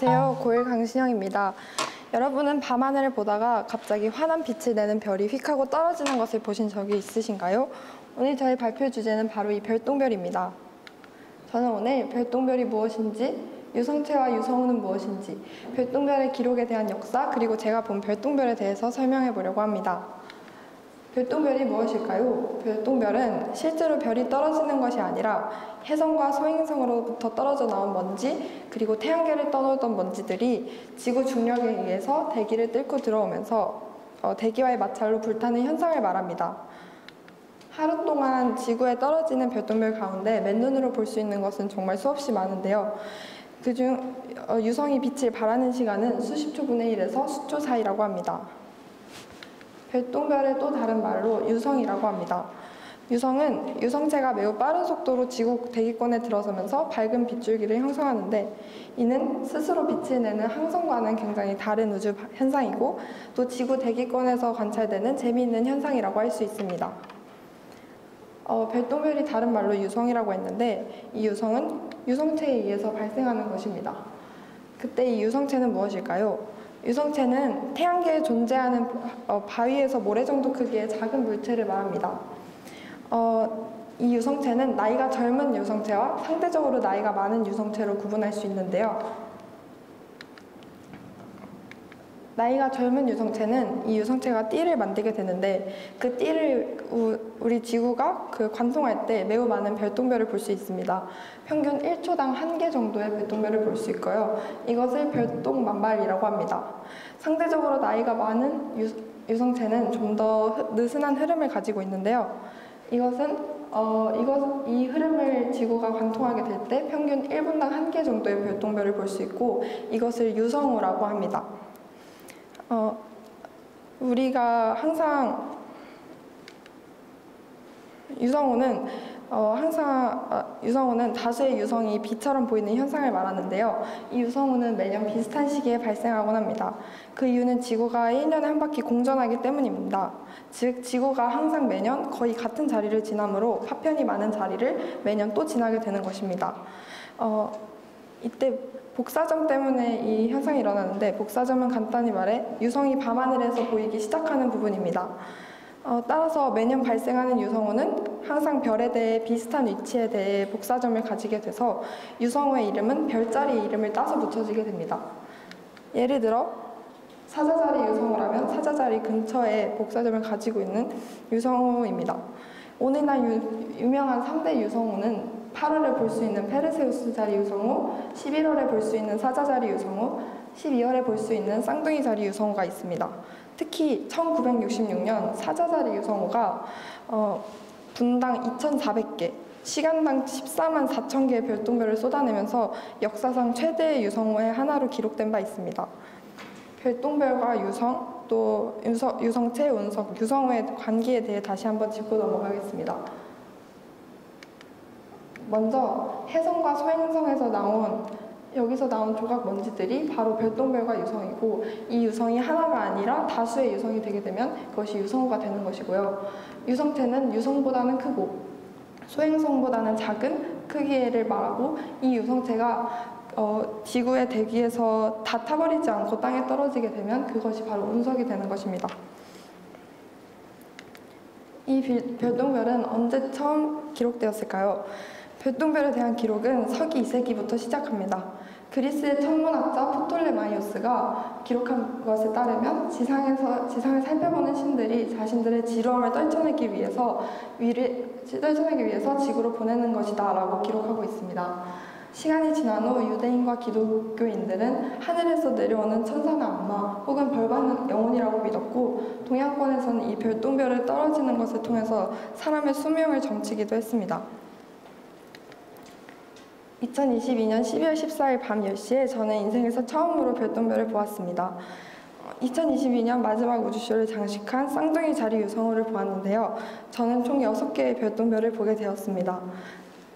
안녕하세요. 고1 강신영입니다. 여러분은 밤하늘을 보다가 갑자기 환한 빛을 내는 별이 휙 하고 떨어지는 것을 보신 적이 있으신가요? 오늘 저희 발표 주제는 바로 이 별똥별입니다. 저는 오늘 별똥별이 무엇인지, 유성체와 유성우는 무엇인지, 별똥별의 기록에 대한 역사, 그리고 제가 본 별똥별에 대해서 설명해 보려고 합니다. 별똥별이 무엇일까요? 별똥별은 실제로 별이 떨어지는 것이 아니라 혜성과 소행성으로부터 떨어져 나온 먼지, 그리고 태양계를 떠돌던 먼지들이 지구 중력에 의해서 대기를 뚫고 들어오면서 대기와의 마찰로 불타는 현상을 말합니다. 하루 동안 지구에 떨어지는 별똥별 가운데 맨눈으로 볼 수 있는 것은 정말 수없이 많은데요. 그중 유성이 빛을 발하는 시간은 수십 초분의 1에서 수초 사이라고 합니다. 별똥별의 또 다른 말로 유성이라고 합니다. 유성은 유성체가 매우 빠른 속도로 지구 대기권에 들어서면서 밝은 빗줄기를 형성하는데, 이는 스스로 빛을 내는 항성과는 굉장히 다른 우주 현상이고 또 지구 대기권에서 관찰되는 재미있는 현상이라고 할 수 있습니다. 별똥별이 다른 말로 유성이라고 했는데, 이 유성은 유성체에 의해서 발생하는 것입니다. 그때 이 유성체는 무엇일까요? 유성체는 태양계에 존재하는 바위에서 모래 정도 크기의 작은 물체를 말합니다. 이 유성체는 나이가 젊은 유성체와 상대적으로 나이가 많은 유성체로 구분할 수 있는데요. 나이가 젊은 유성체는 이 유성체가 띠를 만들게 되는데, 그 띠를 우리 지구가 관통할 때 매우 많은 별똥별을 볼 수 있습니다. 평균 1초당 1개 정도의 별똥별을 볼 수 있고요. 이것을 별똥만발이라고 합니다. 상대적으로 나이가 많은 유성체는 좀 더 느슨한 흐름을 가지고 있는데요. 이 흐름을 지구가 관통하게 될 때 평균 1분당 1개 정도의 별똥별을 볼 수 있고, 이것을 유성우라고 합니다. 우리가 항상 유성우는 다수의 유성이 빛처럼 보이는 현상을 말하는데요. 이 유성우는 매년 비슷한 시기에 발생하곤 합니다. 그 이유는 지구가 1년에 한 바퀴 공전하기 때문입니다. 즉, 지구가 항상 매년 거의 같은 자리를 지나므로 파편이 많은 자리를 매년 또 지나게 되는 것입니다. 이때 복사점 때문에 이 현상이 일어나는데, 복사점은 간단히 말해 유성이 밤하늘에서 보이기 시작하는 부분입니다. 따라서 매년 발생하는 유성우는 항상 별에 대해 비슷한 위치에 대해 복사점을 가지게 돼서 유성우의 이름은 별자리의 이름을 따서 붙여지게 됩니다. 예를 들어 사자자리 유성우라면 사자자리 근처에 복사점을 가지고 있는 유성우입니다. 오늘날 유명한 3대 유성우는 8월에 볼 수 있는 페르세우스 자리 유성우, 11월에 볼 수 있는 사자자리 유성우, 12월에 볼 수 있는 쌍둥이 자리 유성우가 있습니다. 특히 1966년 사자자리 유성우가 분당 2,400개, 시간당 14만 4천 개의 별똥별을 쏟아내면서 역사상 최대의 유성우의 하나로 기록된 바 있습니다. 별똥별과 유성, 또 유성체, 운석, 유성우의 관계에 대해 다시 한번 짚고 넘어가겠습니다. 먼저 혜성과 소행성에서 여기서 나온 조각 먼지들이 바로 별똥별과 유성이고, 이 유성이 하나가 아니라 다수의 유성이 되게 되면 그것이 유성우가 되는 것이고요. 유성체는 유성보다는 크고 소행성보다는 작은 크기를 말하고, 이 유성체가 지구의 대기에서 다 타버리지 않고 땅에 떨어지게 되면 그것이 바로 운석이 되는 것입니다. 이 별똥별은 언제 처음 기록되었을까요? 별똥별에 대한 기록은 서기 2세기부터 시작합니다. 그리스의 천문학자 프톨레마이오스가 기록한 것에 따르면 지상을 살펴보는 신들이 자신들의 지루함을 떨쳐내기 위해서 지구로 보내는 것이다 라고 기록하고 있습니다. 시간이 지난 후 유대인과 기독교인들은 하늘에서 내려오는 천사나 악마 혹은 벌받는 영혼이라고 믿었고, 동양권에서는 이 별똥별을 떨어지는 것을 통해서 사람의 수명을 점치기도 했습니다. 2022년 12월 14일 밤 10시에 저는 인생에서 처음으로 별똥별을 보았습니다. 2022년 마지막 우주쇼를 장식한 쌍둥이 자리 유성우를 보았는데요. 저는 총 6개의 별똥별을 보게 되었습니다.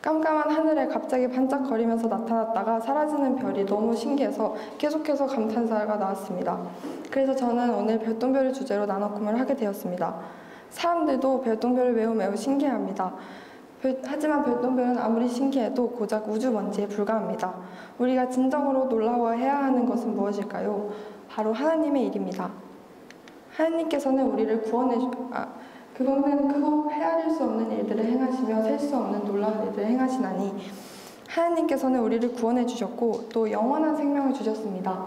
깜깜한 하늘에 갑자기 반짝거리면서 나타났다가 사라지는 별이 너무 신기해서 계속해서 감탄사가 나왔습니다. 그래서 저는 오늘 별똥별을 주제로 나눠 꿈을 하게 되었습니다. 사람들도 별똥별을 매우 신기해합니다. 하지만 별똥별은 아무리 신기해도 고작 우주 먼지에 불과합니다. 우리가 진정으로 놀라워해야 하는 것은 무엇일까요? 바로 하나님의 일입니다. 하나님께서는 우리를 그거는 크고 헤아릴 수 없는 일들을 행하시며 셀 수 없는 놀라운 일들을 행하시나니 하나님께서는 우리를 구원해 주셨고 또 영원한 생명을 주셨습니다.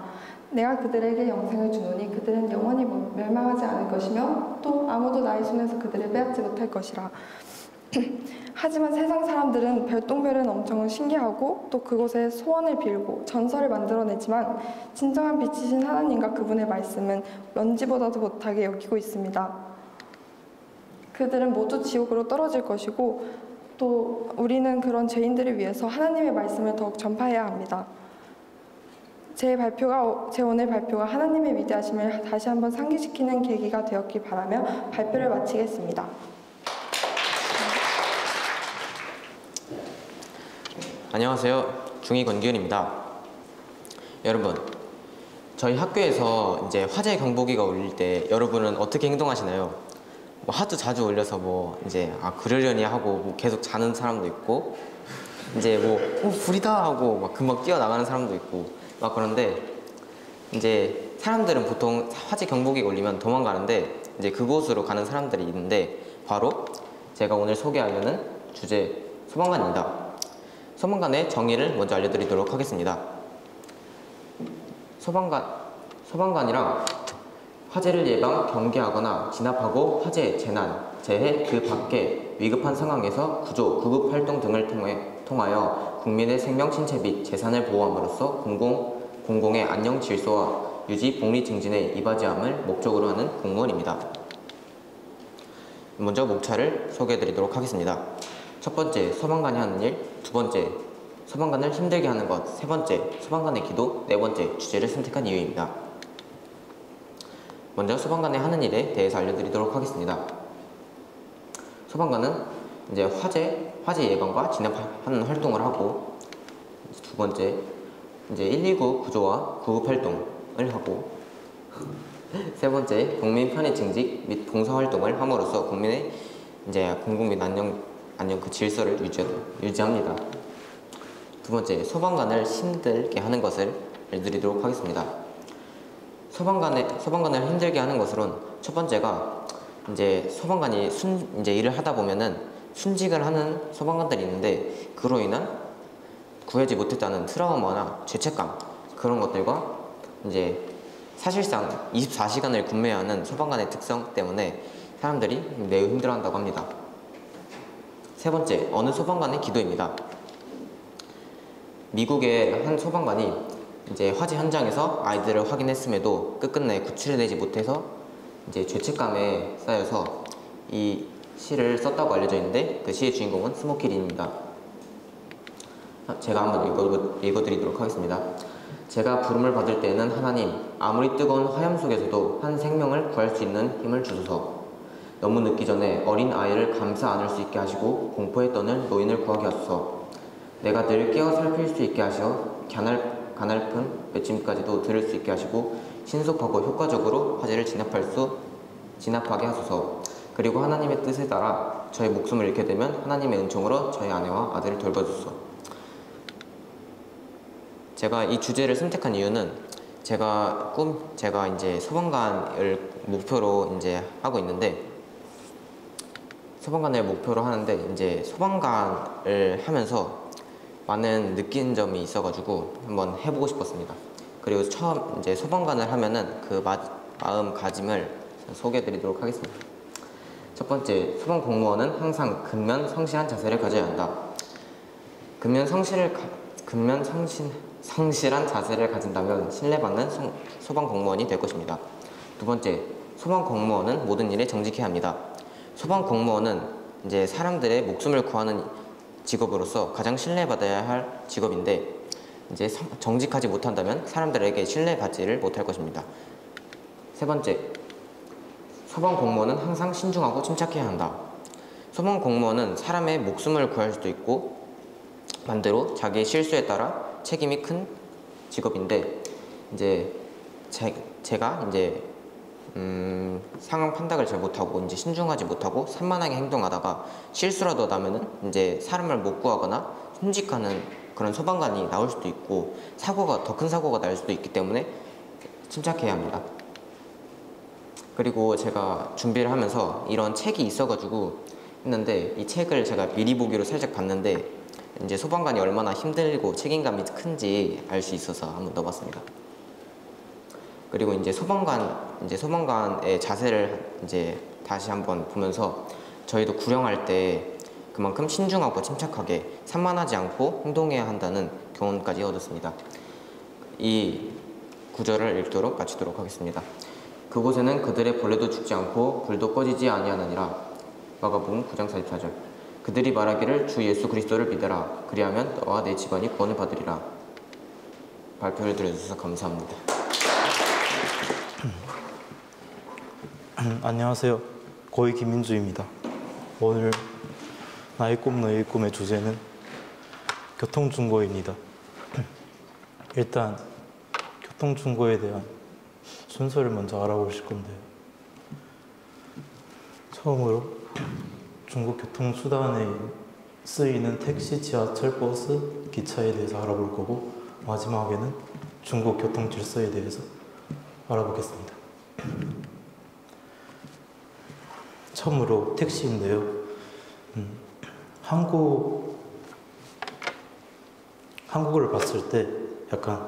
내가 그들에게 영생을 주노니 그들은 영원히 멸망하지 않을 것이며 또 아무도 나의 손에서 그들을 빼앗지 못할 것이라. 하지만 세상 사람들은 별똥별은 엄청 신기하고 또 그곳에 소원을 빌고 전설을 만들어내지만 진정한 빛이신 하나님과 그분의 말씀은 먼지보다도 못하게 여기고 있습니다. 그들은 모두 지옥으로 떨어질 것이고 또 우리는 그런 죄인들을 위해서 하나님의 말씀을 더욱 전파해야 합니다. 제 오늘 발표가 하나님의 위대하심을 다시 한번 상기시키는 계기가 되었길 바라며 발표를 마치겠습니다. 안녕하세요. 중2 권기훈입니다. 여러분, 저희 학교에서 이제 화재 경보기가 울릴 때 여러분은 어떻게 행동하시나요? 뭐 하도 자주 울려서 이제 그러려니 하고 계속 자는 사람도 있고 이제 불이다 하고 막 금방 뛰어나가는 사람도 있고 막 그런데 이제 사람들은 보통 화재 경보기가 울리면 도망가는데 이제 그곳으로 가는 사람들이 있는데 바로 제가 오늘 소개하려는 주제 소방관입니다. 소방관의 정의를 먼저 알려드리도록 하겠습니다. 소방관이란 화재를 예방, 경계하거나 진압하고 화재, 재난, 재해 그 밖의 위급한 상황에서 구조, 구급 활동 등을 통하여 국민의 생명, 신체 및 재산을 보호함으로써 공공의 안녕 질서와 유지, 복리 증진에 이바지함을 목적으로 하는 공무원입니다. 먼저 목차를 소개해드리도록 하겠습니다. 첫 번째, 소방관이 하는 일. 두 번째, 소방관을 힘들게 하는 것. 세 번째, 소방관의 기도. 네 번째, 주제를 선택한 이유입니다. 먼저 소방관의 하는 일에 대해서 알려드리도록 하겠습니다. 소방관은 이제 화재 예방과 진압하는 활동을 하고, 두 번째, 이제 119 구조와 구급 활동을 하고, 세 번째, 국민 편의 증직 및 봉사 활동을 함으로써 국민의 이제 공공 및 안녕 그 질서를 유지합니다. 두 번째, 소방관을 힘들게 하는 것을 알려드리도록 하겠습니다. 소방관을 힘들게 하는 것으로는 첫 번째가 이제 소방관이 이제 일을 하다 보면은 순직을 하는 소방관들이 있는데 그로 인한 구하지 못했다는 트라우마나 죄책감 그런 것들과 이제 사실상 24시간을 근무해야 하는 소방관의 특성 때문에 사람들이 매우 힘들어한다고 합니다. 세 번째, 어느 소방관의 기도입니다. 미국의 한 소방관이 이제 화재 현장에서 아이들을 확인했음에도 끝끝내 구출해내지 못해서 이제 죄책감에 쌓여서 이 시를 썼다고 알려져 있는데 그 시의 주인공은 스모키린입니다. 제가 한번 읽어드리도록 하겠습니다. 제가 부름을 받을 때에는 하나님, 아무리 뜨거운 화염 속에서도 한 생명을 구할 수 있는 힘을 주소서. 너무 늦기 전에 어린 아이를 감싸 안을 수 있게 하시고 공포에 떠는 노인을 구하게 하소서. 내가 늘 깨어 살필 수 있게 하시어 가냘픈 외침까지도 들을 수 있게 하시고 신속하고 효과적으로 화재를 진압하게 하소서. 그리고 하나님의 뜻에 따라 저의 목숨을 잃게 되면 하나님의 은총으로 저희 아내와 아들을 돌봐주소서. 제가 이 주제를 선택한 이유는 제가 이제 소방관을 목표로 이제 하고 있는데 소방관을 목표로 하는데 이제 소방관을 하면서 많은 느낀 점이 있어가지고 한번 해보고 싶었습니다. 그리고 처음 이제 소방관을 하면은 그 마음가짐을 소개해드리도록 하겠습니다. 첫 번째, 소방 공무원은 항상 근면성실한 자세를 가져야 한다. 근면성실한 자세를 가진다면 신뢰받는 소방 공무원이 될 것입니다. 두 번째, 소방 공무원은 모든 일에 정직해야 합니다. 소방 공무원은 이제 사람들의 목숨을 구하는 직업으로서 가장 신뢰받아야 할 직업인데 이제 정직하지 못한다면 사람들에게 신뢰받지를 못할 것입니다. 세 번째, 소방 공무원은 항상 신중하고 침착해야 한다. 소방 공무원은 사람의 목숨을 구할 수도 있고 반대로 자기의 실수에 따라 책임이 큰 직업인데 이제 제가 이제 상황 판단을 잘 못하고 이제 신중하지 못하고 산만하게 행동하다가 실수라도 나면은 이제 사람을 못 구하거나 숨직하는 그런 소방관이 나올 수도 있고 사고가 더 큰 사고가 날 수도 있기 때문에 침착해야 합니다. 그리고 제가 준비를 하면서 이런 책이 있어가지고 했는데 이 책을 제가 미리 보기로 살짝 봤는데 이제 소방관이 얼마나 힘들고 책임감이 큰지 알 수 있어서 한번 넣어봤습니다. 그리고 이제 소방관의 자세를 이제 다시 한번 보면서 저희도 구령할 때 그만큼 신중하고 침착하게 산만하지 않고 행동해야 한다는 교훈까지 얻었습니다. 이 구절을 읽도록 마치도록 하겠습니다. 그곳에는 그들의 벌레도 죽지 않고 불도 꺼지지 아니하느니라. 마가복음 9장 44절. 그들이 말하기를 주 예수 그리스도를 믿으라. 그리하면 너와 내 집안이 구원을 받으리라. 발표를 들어주셔서 감사합니다. 안녕하세요. 고이 김민주입니다. 오늘 나의 꿈 너의 꿈의 주제는 교통중고입니다. 일단 교통중고에 대한 순서를 먼저 알아보실 건데요. 처음으로 중국 교통수단에 쓰이는 택시, 지하철, 버스, 기차에 대해서 알아볼 거고 마지막에는 중국 교통질서에 대해서 알아보겠습니다. 처음으로 택시인데요. 한국을 봤을 때 약간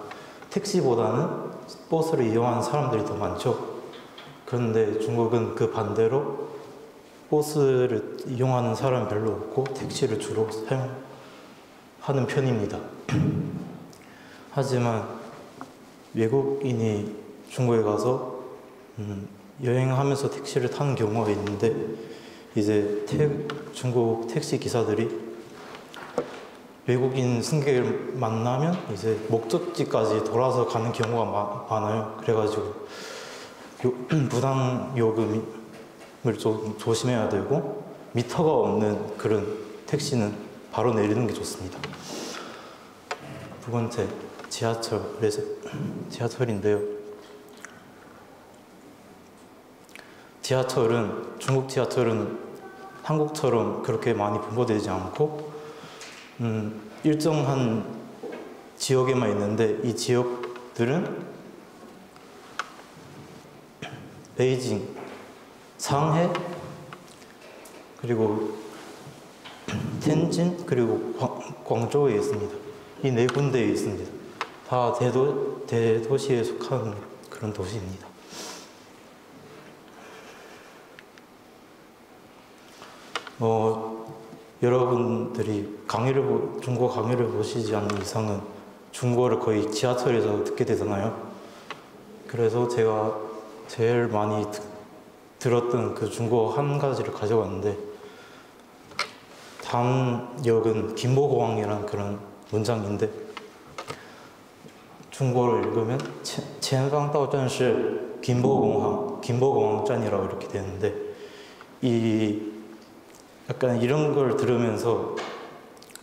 택시보다는 버스를 이용하는 사람들이 더 많죠. 그런데 중국은 그 반대로 버스를 이용하는 사람이 별로 없고 택시를 주로 사용하는 편입니다. 하지만 외국인이 중국에 가서 여행하면서 택시를 타는 경우가 있는데 이제 중국 택시 기사들이 외국인 승객을 만나면 이제 목적지까지 돌아서 가는 경우가 많아요. 그래가지고 부당 요금을 좀 조심해야 되고 미터가 없는 그런 택시는 바로 내리는 게 좋습니다. 두 번째, 지하철인데요. 중국 지하철은 한국처럼 그렇게 많이 분포되지 않고 일정한 지역에만 있는데 이 지역들은 베이징, 상해, 그리고 텐진, 그리고 광저우에 있습니다. 이 네 군데에 있습니다. 다 대도시에 속한 그런 도시입니다. 여러분들이 중국어 강의를 보시지 않는 이상은 중국어를 거의 지하철에서 듣게 되잖아요. 그래서 제가 제일 많이 들었던 그 중국어 한 가지를 가져왔는데 다음 역은 김포공항이라는 그런 문장인데 중국어로 읽으면 前方到站是 김포공항站이라고 이렇게 되는데 약간 이런 걸 들으면서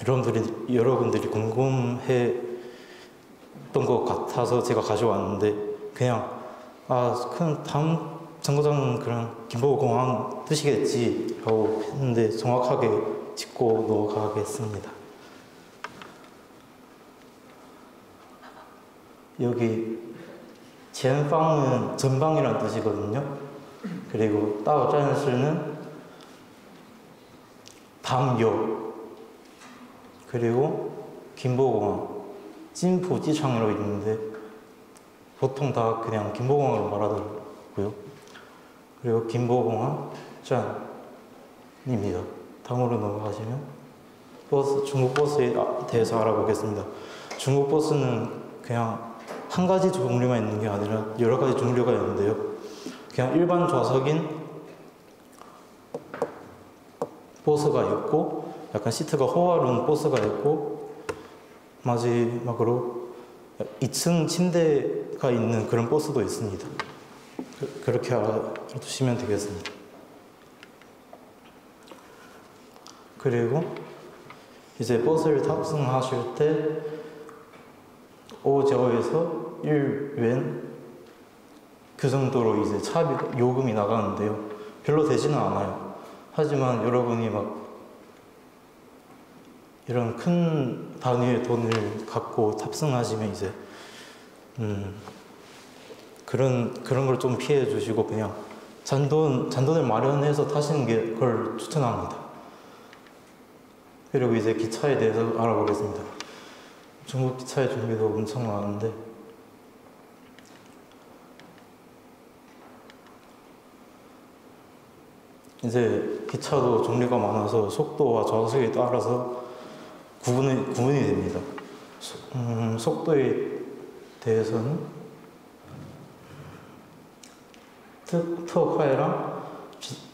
여러분들이 궁금했던 것 같아서 제가 가져왔는데 그냥 다음 정거장은 그냥 김포공항 뜻이겠지 라고 했는데 정확하게 짚고 넘어가겠습니다. 여기 前方은 전방이라는 뜻이거든요. 그리고 到站是는 다음 역, 그리고 김포공항, 찐포지창이라고 있는데 보통 다 그냥 김포공항으로 말하더라고요. 그리고 김포공항 짠입니다. 다음으로 넘어가시면 중국 버스에 대해서 알아보겠습니다. 중국 버스는 그냥 한 가지 종류만 있는 게 아니라 여러 가지 종류가 있는데요. 그냥 일반 좌석인 버스가 있고 약간 시트가 호화로운 버스가 있고 마지막으로 2층 침대가 있는 그런 버스도 있습니다. 그렇게 알아두시면 되겠습니다. 그리고 이제 버스를 탑승하실 때 오저에서 1웬 그 정도로 이제 차비 요금이 나가는데요. 별로 되지는 않아요. 하지만 여러분이 막 이런 큰 단위의 돈을 갖고 탑승하시면 이제 그런 걸 좀 피해 주시고 그냥 잔돈을 마련해서 타시는 게 그걸 추천합니다. 그리고 이제 기차에 대해서 알아보겠습니다. 중국 기차의 종류도 엄청 많은데 이제 기차도 종류가 많아서 속도와 좌석에 따라서 구분이 됩니다. 속도에 대해서는特快랑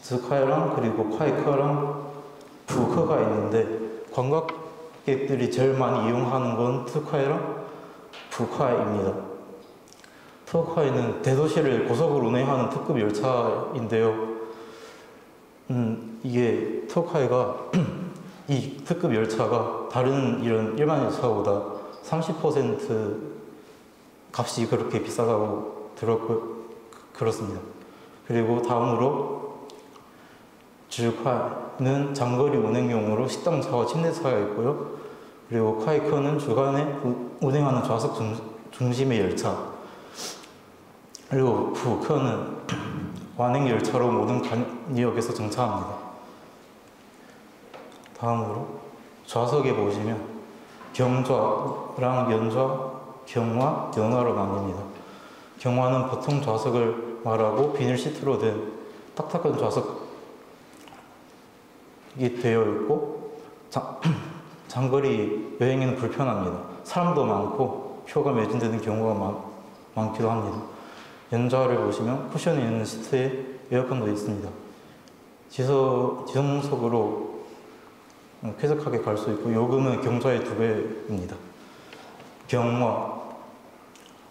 直快랑 그리고快客랑 부크가 있는데 관광객들이 제일 많이 이용하는 건 특快랑 부크입니다. 특快는 대도시를 고속으로 운행하는 특급 열차인데요. 이게 특快가 이 특급 열차가 다른 이런 일반 열차보다 30% 값이 그렇게 비싸다고 들었고 그렇습니다. 그리고 다음으로 주快는 장거리 운행용으로 식당차와 침대차가 있고요. 그리고 콰이커는 주간에 운행하는 좌석 중심의 열차. 그리고 부커는 완행 열차로 모든 간역에서 정차합니다. 다음으로 좌석에 보시면 경좌랑 연좌, 경화, 연화로 나뉩니다. 경화는 보통 좌석을 말하고 비닐 시트로 된 딱딱한 좌석이 되어 있고 장거리 여행에는 불편합니다. 사람도 많고 표가 매진되는 경우가 많기도 합니다. 연좌를 보시면 쿠션이 있는 시트에 에어컨도 있습니다. 지정석으로 쾌적하게 갈 수 있고 요금은 경좌의 2배입니다. 경화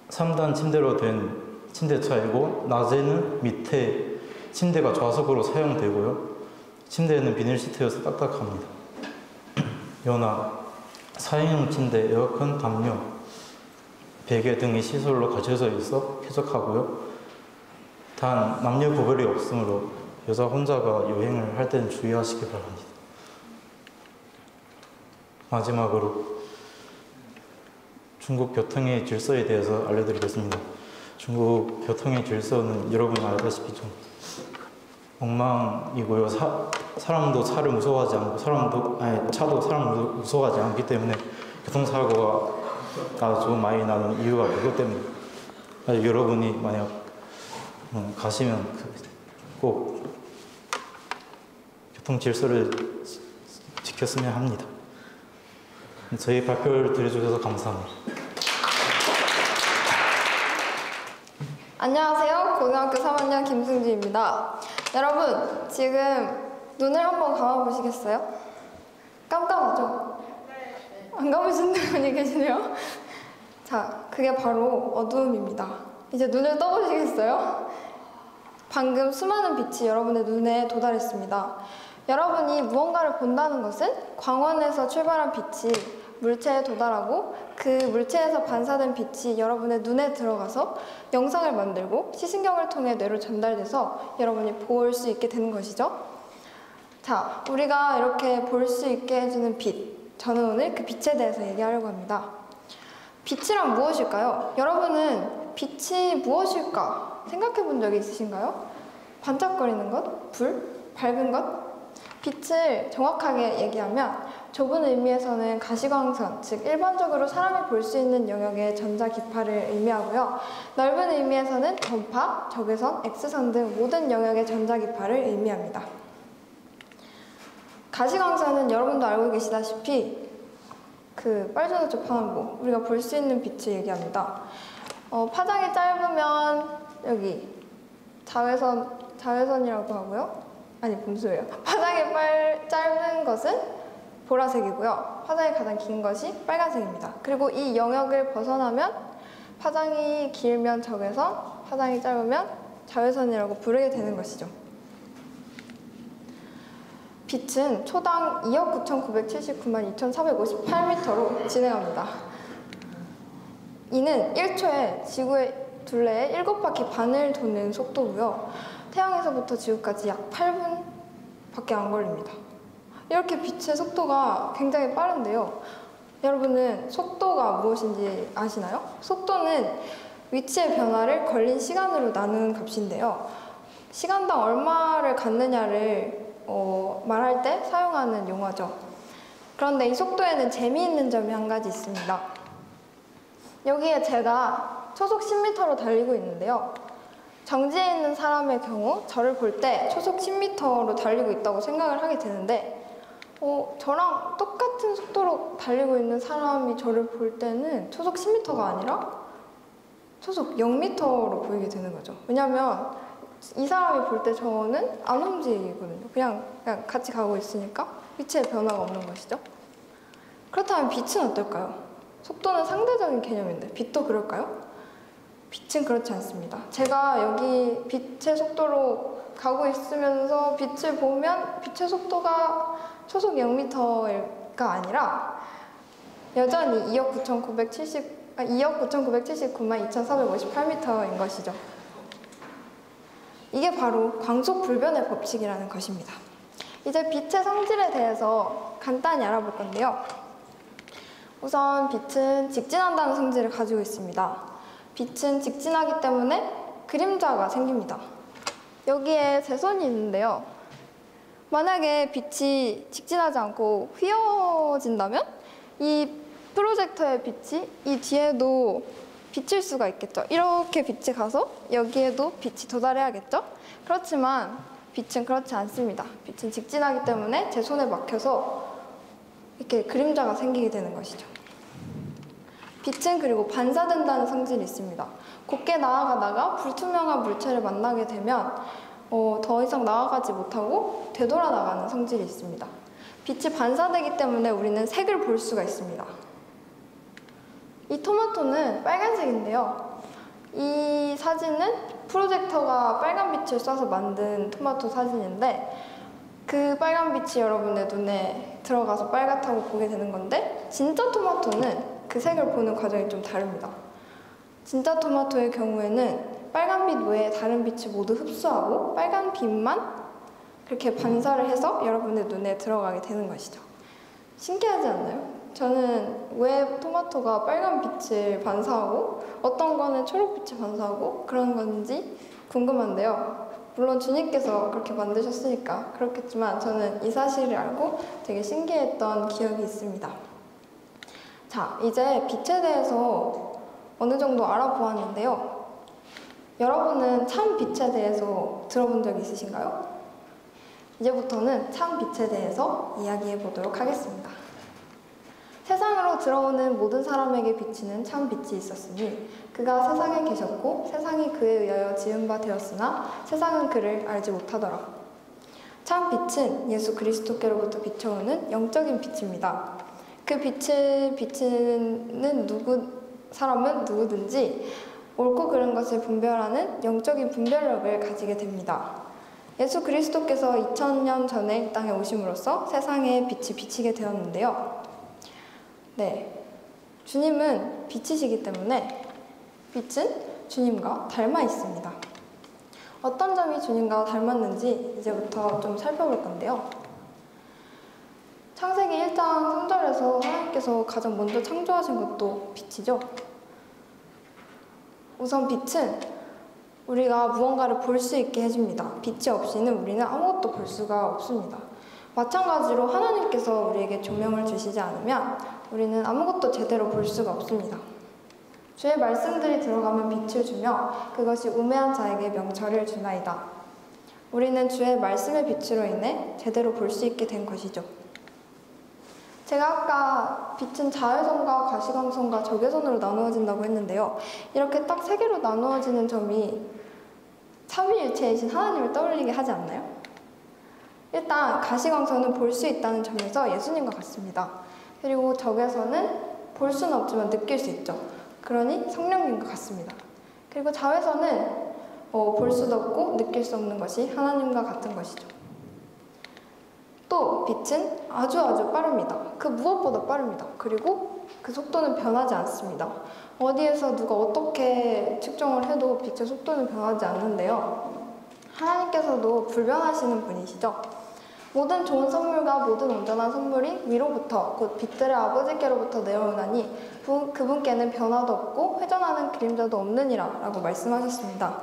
3단 침대로 된 침대차이고 낮에는 밑에 침대가 좌석으로 사용되고요. 침대에는 비닐 시트여서 딱딱합니다. 연화 4인용 침대, 에어컨, 담요, 베개 등이 시설로 갖춰져 있어 쾌적하고요. 단 남녀 구별이 없으므로 여자 혼자가 여행을 할 때는 주의하시기 바랍니다. 마지막으로 중국 교통의 질서에 대해서 알려드리겠습니다. 중국 교통의 질서는 여러분 알다시피 좀 엉망이고요. 사람도 차를 무서워하지 않고 차도 사람을 무서워하지 않기 때문에 교통사고가 아주 많이 나는 이유가 그것 때문에 여러분이 만약 가시면 꼭 교통 질서를 지켰으면 합니다. 저희 발표를 들어주셔서 감사합니다. 안녕하세요. 고등학교 3학년 김승지입니다. 여러분, 지금 눈을 한번 감아보시겠어요? 깜깜하죠? 안 감으신 분이 계시네요. 자, 그게 바로 어두움입니다. 이제 눈을 떠보시겠어요? 방금 수많은 빛이 여러분의 눈에 도달했습니다. 여러분이 무언가를 본다는 것은 광원에서 출발한 빛이 물체에 도달하고 그 물체에서 반사된 빛이 여러분의 눈에 들어가서 영상을 만들고 시신경을 통해 뇌로 전달돼서 여러분이 볼 수 있게 되는 것이죠. 자, 우리가 이렇게 볼 수 있게 해주는 빛. 저는 오늘 그 빛에 대해서 얘기하려고 합니다. 빛이란 무엇일까요? 여러분은 빛이 무엇일까 생각해 본 적이 있으신가요? 반짝거리는 것? 불? 밝은 것? 빛을 정확하게 얘기하면 좁은 의미에서는 가시광선, 즉 일반적으로 사람이 볼 수 있는 영역의 전자기파를 의미하고요. 넓은 의미에서는 전파, 적외선, X선 등 모든 영역의 전자기파를 의미합니다. 가시광선은 여러분도 알고 계시다시피 그 빨주노초 파남보, 우리가 볼 수 있는 빛을 얘기합니다. 파장이 짧으면 여기 자외선이라고 하고요. 아니, 분수예요. 파장이 짧은 것은 보라색이고요. 파장이 가장 긴 것이 빨간색입니다. 그리고 이 영역을 벗어나면 파장이 길면 적외선, 파장이 짧으면 자외선이라고 부르게 되는 것이죠. 빛은 초당 2억 9,979만 2,458m로 진행합니다. 이는 1초에 지구의 둘레에 7바퀴 반을 도는 속도고요. 태양에서부터 지구까지 약 8분밖에 안 걸립니다. 이렇게 빛의 속도가 굉장히 빠른데요. 여러분은 속도가 무엇인지 아시나요? 속도는 위치의 변화를 걸린 시간으로 나누는 값인데요. 시간당 얼마를 갖느냐를 말할 때 사용하는 용어죠. 그런데 이 속도에는 재미있는 점이 한 가지 있습니다. 여기에 제가 초속 10m로 달리고 있는데요. 정지해 있는 사람의 경우 저를 볼 때 초속 10m로 달리고 있다고 생각을 하게 되는데 저랑 똑같은 속도로 달리고 있는 사람이 저를 볼 때는 초속 10m가 아니라 초속 0m로 보이게 되는 거죠. 왜냐하면 이 사람이 볼 때 저는 안 움직이거든요. 그냥 같이 가고 있으니까 위치의 변화가 없는 것이죠. 그렇다면 빛은 어떨까요? 속도는 상대적인 개념인데 빛도 그럴까요? 빛은 그렇지 않습니다. 제가 여기 빛의 속도로 가고 있으면서 빛을 보면 빛의 속도가 초속 0m가 아니라 여전히 2억 9,979만 2,458m인 것이죠. 이게 바로 광속 불변의 법칙이라는 것입니다. 이제 빛의 성질에 대해서 간단히 알아볼 건데요. 우선 빛은 직진한다는 성질을 가지고 있습니다. 빛은 직진하기 때문에 그림자가 생깁니다. 여기에 제 손이 있는데요. 만약에 빛이 직진하지 않고 휘어진다면 이 프로젝터의 빛이 이 뒤에도 비칠 수가 있겠죠. 이렇게 빛이 가서 여기에도 빛이 도달해야겠죠. 그렇지만 빛은 그렇지 않습니다. 빛은 직진하기 때문에 제 손에 막혀서 이렇게 그림자가 생기게 되는 것이죠. 빛은 그리고 반사된다는 성질이 있습니다. 곱게 나아가다가 불투명한 물체를 만나게 되면 더 이상 나아가지 못하고 되돌아 나가는 성질이 있습니다. 빛이 반사되기 때문에 우리는 색을 볼 수가 있습니다. 이 토마토는 빨간색인데요. 이 사진은 프로젝터가 빨간 빛을 쏴서 만든 토마토 사진인데 그 빨간 빛이 여러분의 눈에 들어가서 빨갛다고 보게 되는 건데 진짜 토마토는 그 색을 보는 과정이 좀 다릅니다. 진짜 토마토의 경우에는 빨간 빛 외에 다른 빛을 모두 흡수하고 빨간 빛만 그렇게 반사를 해서 여러분의 눈에 들어가게 되는 것이죠. 신기하지 않나요? 저는 왜 토마토가 빨간 빛을 반사하고 어떤 거는 초록빛을 반사하고 그런 건지 궁금한데요. 물론 주님께서 그렇게 만드셨으니까 그렇겠지만 저는 이 사실을 알고 되게 신기했던 기억이 있습니다. 자, 이제 빛에 대해서 어느 정도 알아보았는데요. 여러분은 참 빛에 대해서 들어본 적 있으신가요? 이제부터는 참 빛에 대해서 이야기해 보도록 하겠습니다. 세상으로 들어오는 모든 사람에게 비치는 참 빛이 있었으니 그가 세상에 계셨고 세상이 그에 의하여 지은 바 되었으나 세상은 그를 알지 못하더라. 참 빛은 예수 그리스도께로부터 비춰오는 영적인 빛입니다. 그 빛을 비치는 사람은 누구든지 옳고 그른 것을 분별하는 영적인 분별력을 가지게 됩니다. 예수 그리스도께서 2000년 전에 이 땅에 오심으로써 세상에 빛이 비치게 되었는데요. 네, 주님은 빛이시기 때문에 빛은 주님과 닮아 있습니다. 어떤 점이 주님과 닮았는지 이제부터 좀 살펴볼 건데요. 창세기 1장 3절에서 하나님께서 가장 먼저 창조하신 것도 빛이죠. 우선 빛은 우리가 무언가를 볼 수 있게 해줍니다. 빛이 없이는 우리는 아무것도 볼 수가 없습니다. 마찬가지로 하나님께서 우리에게 조명을 주시지 않으면 우리는 아무것도 제대로 볼 수가 없습니다. 주의 말씀들이 들어가면 빛을 주며 그것이 우매한 자에게 명철을 주나이다. 우리는 주의 말씀의 빛으로 인해 제대로 볼 수 있게 된 것이죠. 제가 아까 빛은 자외선과 가시광선과 적외선으로 나누어진다고 했는데요. 이렇게 딱 세 개로 나누어지는 점이 삼위일체이신 하나님을 떠올리게 하지 않나요? 일단 가시광선은 볼 수 있다는 점에서 예수님과 같습니다. 그리고 적외선은 볼 수는 없지만 느낄 수 있죠. 그러니 성령님과 같습니다. 그리고 자외선은 볼 수도 없고 느낄 수 없는 것이 하나님과 같은 것이죠. 또 빛은 아주 빠릅니다. 그 무엇보다 빠릅니다. 그리고 그 속도는 변하지 않습니다. 어디에서 누가 어떻게 측정을 해도 빛의 속도는 변하지 않는데요. 하나님께서도 불변하시는 분이시죠. 모든 좋은 선물과 모든 온전한 선물이 위로부터 곧 빛들의 아버지께로부터 내려오나니 그분께는 변화도 없고 회전하는 그림자도 없느니라 라고 말씀하셨습니다.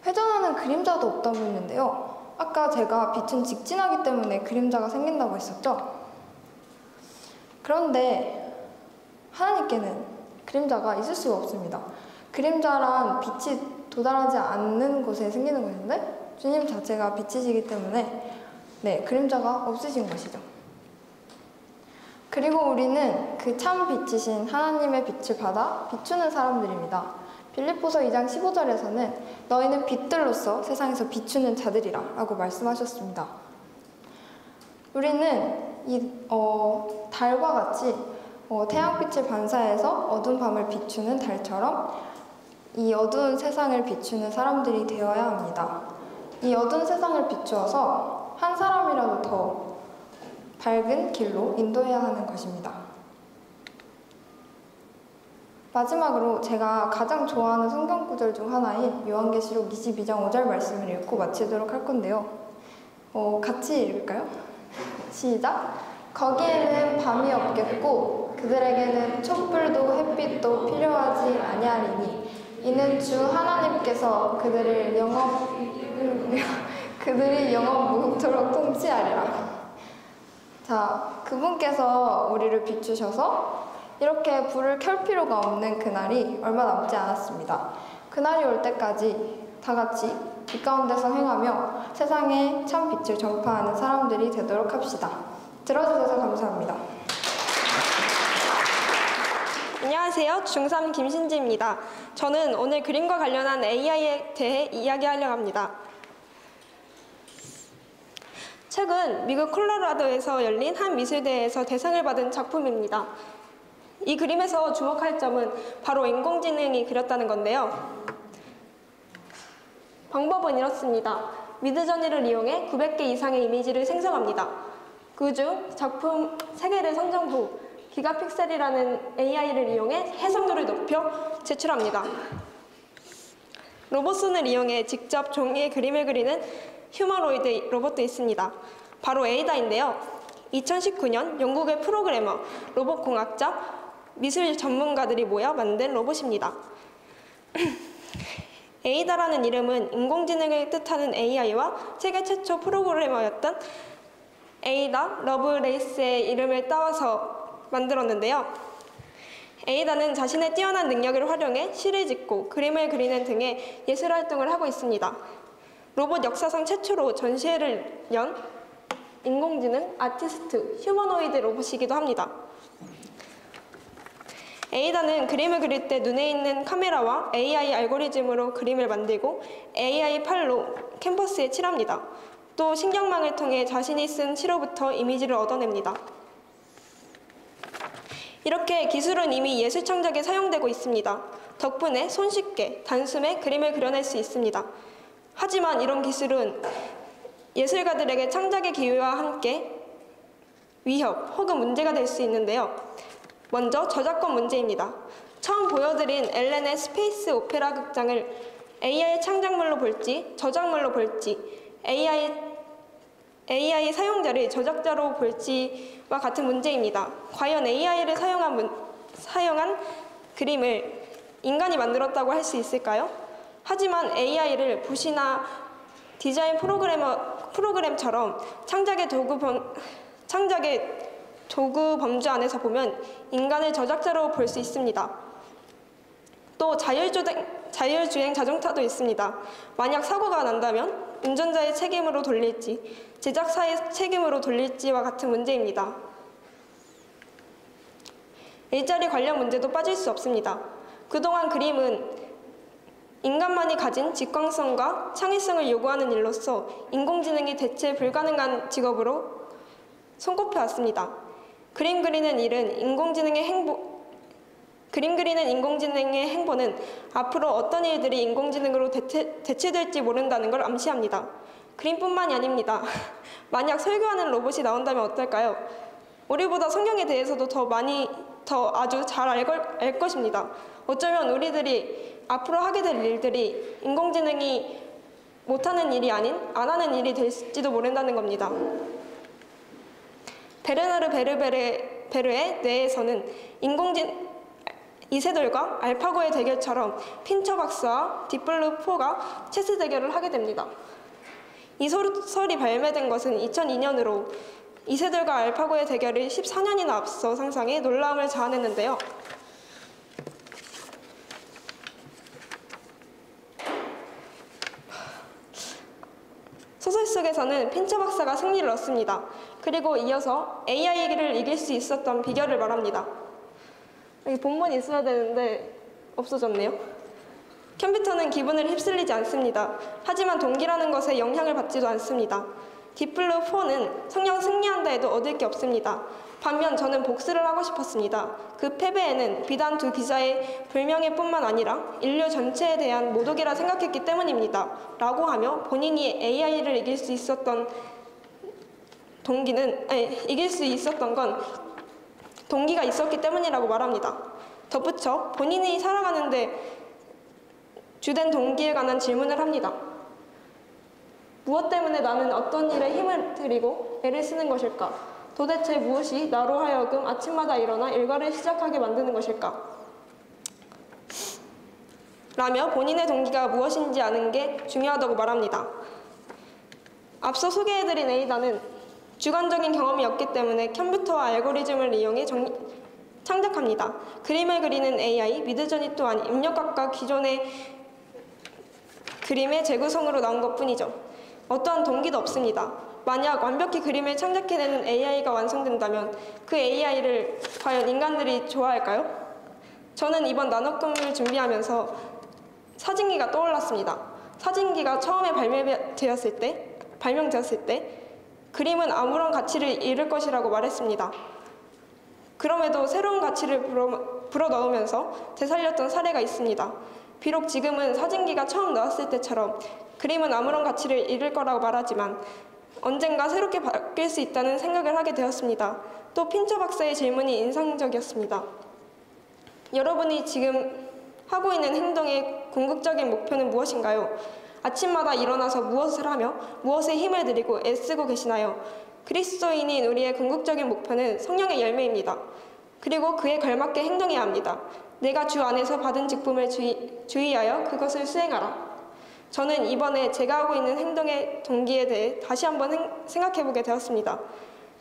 회전하는 그림자도 없다고 했는데요. 아까 제가 빛은 직진하기 때문에 그림자가 생긴다고 했었죠. 그런데 하나님께는 그림자가 있을 수가 없습니다. 그림자란 빛이 도달하지 않는 곳에 생기는 것인데 주님 자체가 빛이시기 때문에 그림자가 없으신 것이죠. 그리고 우리는 그 참 빛이신 하나님의 빛을 받아 비추는 사람들입니다. 빌립보서 2장 15절에서는 너희는 빛들로서 세상에서 비추는 자들이라 라고 말씀하셨습니다. 우리는 달과 같이 태양빛을 반사해서 어두운 밤을 비추는 달처럼 이 어두운 세상을 비추는 사람들이 되어야 합니다. 이 어두운 세상을 비추어서 한 사람이라도 더 밝은 길로 인도해야 하는 것입니다. 마지막으로 제가 가장 좋아하는 성경 구절 중 하나인 요한계시록 22장 5절 말씀을 읽고 마치도록 할 건데요. 같이 읽을까요? 시작! 거기에는 밤이 없겠고 그들에게는 촛불도 햇빛도 필요하지 아니하리니 이는 주 하나님께서 그들이 영원 무궁토록 통치하리라. 자, 그분께서 우리를 비추셔서 이렇게 불을 켤 필요가 없는 그날이 얼마 남지 않았습니다. 그날이 올 때까지 다 같이 빛 가운데서 행하며 세상에 참 빛을 전파하는 사람들이 되도록 합시다. 들어주셔서 감사합니다. 안녕하세요. 중3 김신지입니다. 저는 오늘 그림과 관련한 AI에 대해 이야기하려고 합니다. 최근 미국 콜로라도에서 열린 한 미술대회에서 대상을 받은 작품입니다. 이 그림에서 주목할 점은 바로 인공지능이 그렸다는 건데요. 방법은 이렇습니다. 미드저니를 이용해 900개 이상의 이미지를 생성합니다. 그중 작품 3개를 선정 후 기가픽셀이라는 AI를 이용해 해상도를 높여 제출합니다. 로봇손을 이용해 직접 종이에 그림을 그리는 휴머노이드 로봇도 있습니다. 바로 에이다인데요. 2019년 영국의 프로그래머, 로봇공학자, 미술 전문가들이 모여 만든 로봇입니다. 에이다라는 이름은 인공지능을 뜻하는 AI와 세계 최초 프로그래머였던 에이다 러브레이스의 이름을 따와서 만들었는데요. 에이다는 자신의 뛰어난 능력을 활용해 시를 짓고 그림을 그리는 등의 예술활동을 하고 있습니다. 로봇 역사상 최초로 전시회를 연 인공지능 아티스트 휴머노이드 로봇이기도 합니다. 에이다는 그림을 그릴 때 눈에 있는 카메라와 AI 알고리즘으로 그림을 만들고 AI 팔로 캔버스에 칠합니다. 또 신경망을 통해 자신이 쓴 시로부터 이미지를 얻어냅니다. 이렇게 기술은 이미 예술 창작에 사용되고 있습니다. 덕분에 손쉽게 단숨에 그림을 그려낼 수 있습니다. 하지만 이런 기술은 예술가들에게 창작의 기회와 함께 위협 혹은 문제가 될 수 있는데요. 먼저 저작권 문제입니다. 처음 보여드린 엘렌의 스페이스 오페라 극장을 AI 창작물로 볼지 저작물로 볼지 AI 사용자를 저작자로 볼지와 같은 문제입니다. 과연 AI를 사용한 그림을 인간이 만들었다고 할 수 있을까요? 하지만 AI를 붓이나 디자인 프로그램처럼 창작의 도구 범주 안에서 보면 인간을 저작자로 볼 수 있습니다. 또 자율주행 자동차도 있습니다. 만약 사고가 난다면 운전자의 책임으로 돌릴지 제작사의 책임으로 돌릴지와 같은 문제입니다. 일자리 관련 문제도 빠질 수 없습니다. 그동안 그림은 인간만이 가진 직관성과 창의성을 요구하는 일로서 인공지능이 대체 불가능한 직업으로 손꼽혀왔습니다. 그림 그리는 인공지능의 행보는 앞으로 어떤 일들이 인공지능으로 대체될지 모른다는 걸 암시합니다. 그림뿐만이 아닙니다. 만약 설교하는 로봇이 나온다면 어떨까요? 우리보다 성경에 대해서도 더 아주 잘 알 것입니다. 어쩌면 우리들이 앞으로 하게 될 일들이 인공지능이 못하는 일이 아닌 안 하는 일이 될지도 모른다는 겁니다. 베르나르 베르의 뇌에서는 이세돌과 알파고의 대결처럼 핀처 박사와 딥블루 4가 체스 대결을 하게 됩니다. 이 소설이 발매된 것은 2002년으로 이세돌과 알파고의 대결을 14년이나 앞서 상상해 놀라움을 자아냈는데요. 소설 속에서는 핀처 박사가 승리를 얻습니다. 그리고 이어서 AI를 이길 수 있었던 비결을 말합니다. 여기 본문이 있어야 되는데 없어졌네요. 컴퓨터는 기분을 휩쓸리지 않습니다. 하지만 동기라는 것에 영향을 받지도 않습니다. 딥블루 4는 성령 승리한다 해도 얻을 게 없습니다. 반면 저는 복수를 하고 싶었습니다. 그 패배에는 비단 두 기자의 불명예뿐만 아니라 인류 전체에 대한 모독이라 생각했기 때문입니다. 라고 하며 본인이 AI를 이길 수 있었던 건 동기가 있었기 때문이라고 말합니다. 덧붙여 본인이 살아가는데 주된 동기에 관한 질문을 합니다. 무엇 때문에 나는 어떤 일에 힘을 들이고 애를 쓰는 것일까? 도대체 무엇이 나로 하여금 아침마다 일어나 일과를 시작하게 만드는 것일까? 라며 본인의 동기가 무엇인지 아는 게 중요하다고 말합니다. 앞서 소개해드린 에이다는 주관적인 경험이 없기 때문에 컴퓨터와 알고리즘을 이용해 창작합니다. 그림을 그리는 AI, 미드저니 또한 입력각과 기존의 그림의 재구성으로 나온 것뿐이죠. 어떠한 동기도 없습니다. 만약 완벽히 그림을 창작해내는 AI가 완성된다면 그 AI를 과연 인간들이 좋아할까요? 저는 이번 나노금을 준비하면서 사진기가 떠올랐습니다. 사진기가 처음에 발명되었을 때 그림은 아무런 가치를 잃을 것이라고 말했습니다. 그럼에도 새로운 가치를 불어넣으면서 되살렸던 사례가 있습니다. 비록 지금은 사진기가 처음 나왔을 때처럼 그림은 아무런 가치를 잃을 거라고 말하지만 언젠가 새롭게 바뀔 수 있다는 생각을 하게 되었습니다. 또 핀처 박사의 질문이 인상적이었습니다. 여러분이 지금 하고 있는 행동의 궁극적인 목표는 무엇인가요? 아침마다 일어나서 무엇을 하며 무엇에 힘을 들이고 애쓰고 계시나요? 그리스도인인 우리의 궁극적인 목표는 성령의 열매입니다. 그리고 그에 걸맞게 행동해야 합니다. 내가 주 안에서 받은 직분을 주의하여 그것을 수행하라. 저는 이번에 제가 하고 있는 행동의 동기에 대해 다시 한번 생각해보게 되었습니다.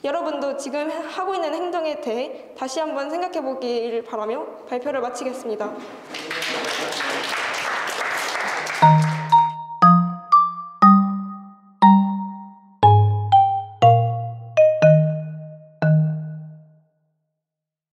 여러분도 지금 하고 있는 행동에 대해 다시 한번 생각해보기를 바라며 발표를 마치겠습니다.